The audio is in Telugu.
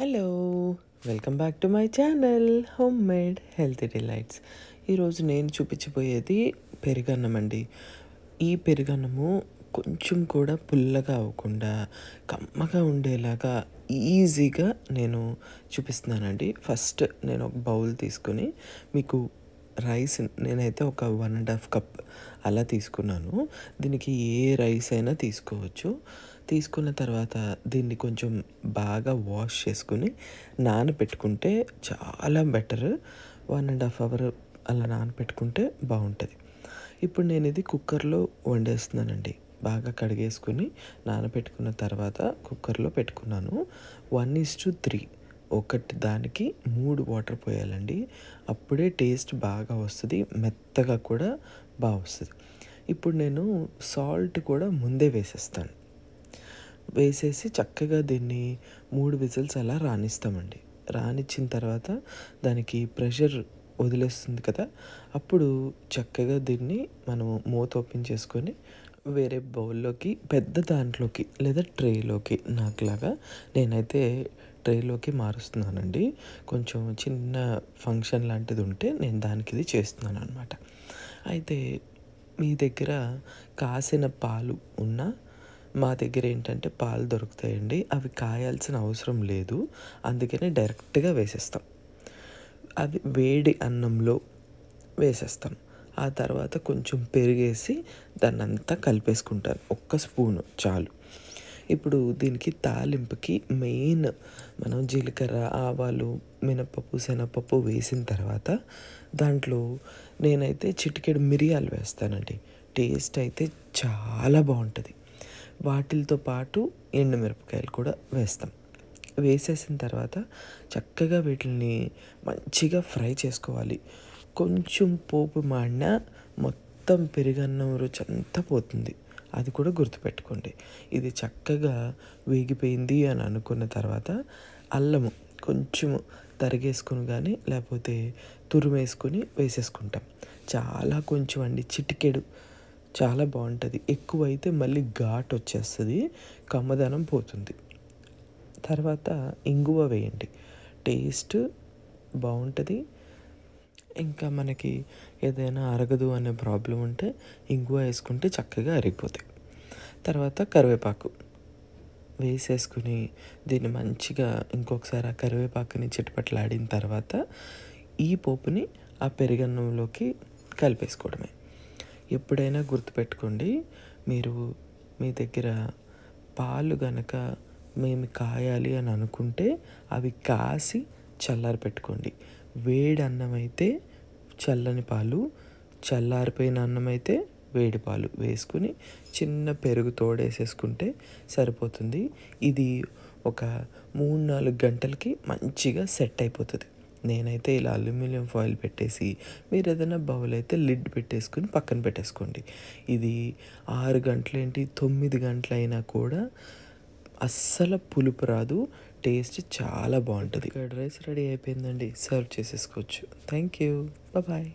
Hello, welcome back to my channel home made healthy delights. ఈరోజు నేను చూపించబోయేది పెరుగన్నం అండి. ఈ పెరుగన్నము కొంచెం కూడా పుల్లగా అవ్వకుండా కమ్మగా ఉండేలాగా ఈజీగా నేను చూపిస్తున్నానండి. ఫస్ట్ నేను ఒక బౌల్ తీసుకొని మీకు రైస్ నేనైతే ఒక 1.5 కప్ అలా తీసుకున్నాను. దీనికి ఏ రైస్ అయినా తీసుకోవచ్చు. తీసుకున్న తర్వాత దీన్ని కొంచెం బాగా వాష్ చేసుకుని నానబెట్టుకుంటే చాలా బెటర్. 1.5 అవర్ అలా నానబెట్టుకుంటే బాగుంటుంది. ఇప్పుడు నేను ఇది కుక్కర్లో వండేస్తున్నానండి. బాగా కడిగేసుకుని నానబెట్టుకున్న తర్వాత కుక్కర్లో పెట్టుకున్నాను. 1:3 ఒకటి దానికి 3 వాటర్ పోయాలండి. అప్పుడే టేస్ట్ బాగా వస్తుంది, మెత్తగా కూడా బాగా వస్తుంది. ఇప్పుడు నేను సాల్ట్ కూడా ముందే వేసేస్తాను. వేసేసి చక్కగా దీన్ని 3 విజిల్స్ అలా రానిస్తామండి. రానిచ్చిన తర్వాత దానికి ప్రెషర్ వదిలేస్తుంది కదా, అప్పుడు చక్కగా దీన్ని మనము మూత ఓపెన్ చేసుకొని వేరే బౌల్లోకి, పెద్ద దాంట్లోకి లేదా ట్రేలోకి, నాకులాగా నేనైతే ట్రేలోకి మారుస్తున్నానండి. కొంచెం చిన్న ఫంక్షన్ లాంటిది ఉంటే నేను దానికి ఇది చేస్తున్నాను అనమాట. అయితే మీ దగ్గర కాసిన పాలు ఉన్నా, మా దగ్గర ఏంటంటే పాలు దొరుకుతాయండి. అవి కాయాల్సిన అవసరం లేదు, అందుకని డైరెక్ట్గా వేసేస్తాం. అవి వేడి అన్నంలో వేసేస్తాం. ఆ తర్వాత కొంచెం పెరిగేసి దాన్ని అంతా కలిపేసుకుంటాను. 1 స్పూను చాలు. ఇప్పుడు దీనికి తాలింపుకి మెయిన్ మనం జీలకర్ర, ఆవాలు, మినపప్పు, శనగపప్పు వేసిన తర్వాత దాంట్లో నేనైతే చిటికెడు మిరియాలు వేస్తానండి. టేస్ట్ అయితే చాలా బాగుంటుంది. వాటితో పాటు ఎండుమిరపకాయలు కూడా వేస్తాం. వేసేసిన తర్వాత చక్కగా వీటిని మంచిగా ఫ్రై చేసుకోవాలి. కొంచెం పోపు మాడినా మొత్తం పెరుగన్నం రుచి అంతా పోతుంది. అది కూడా గుర్తుపెట్టుకోండి. ఇది చక్కగా వేగిపోయింది అని అనుకున్న తర్వాత అల్లము కొంచెము తరిగేసుకుని కానీ లేకపోతే తురుమేసుకొని వేసేసుకుంటాం. చాలా కొంచెం అండి, చిటికెడు, చాలా బాగుంటుంది. ఎక్కువైతే మళ్ళీ ఘాటు వచ్చేస్తుంది, కమ్మదనం పోతుంది. తర్వాత ఇంగువ వేయండి, టేస్ట్ బాగుంటుంది. ఇంకా మనకి ఏదైనా అరగదు అనే ప్రాబ్లం ఉంటే ఇంగువ వేసుకుంటే చక్కగా అరిగిపోతాయి. తర్వాత కరివేపాకు వేసేసుకుని దీన్ని మంచిగా ఇంకొకసారి ఆ కరివేపాకుని చిటపట్లాడిన తర్వాత ఈ పోపుని ఆ పెరుగన్నంలోకి కలిపేసుకోవడమే. ఎప్పుడైనా గుర్తుపెట్టుకోండి, మీరు మీ దగ్గర పాలు గనక మేము కాయాలి అని అనుకుంటే అవి కాసి చల్లారి పెట్టుకోండి. వేడి అన్నం అయితే చల్లని పాలు, చల్లారిపోయిన అన్నం అయితే వేడి పాలు వేసుకుని చిన్న పెరుగు తోడేసేసుకుంటే సరిపోతుంది. ఇది ఒక 3-4 గంటలకి మంచిగా సెట్ అయిపోతుంది. నేనైతే ఇలా అల్యూమినియం ఫాయిల్ పెట్టేసి, మీరు ఏదైనా బౌల్ అయితే లిడ్ పెట్టేసుకుని పక్కన పెట్టేసుకోండి. ఇది 6 గంటలేంటి 9 గంటలైనా కూడా అస్సలు పులుపు రాదు, టేస్ట్ చాలా బాగుంటుంది. కర్డ్ రైస్ రెడీ అయిపోయిందండి, సర్వ్ చేసేసుకోవచ్చు. Thank you, bye.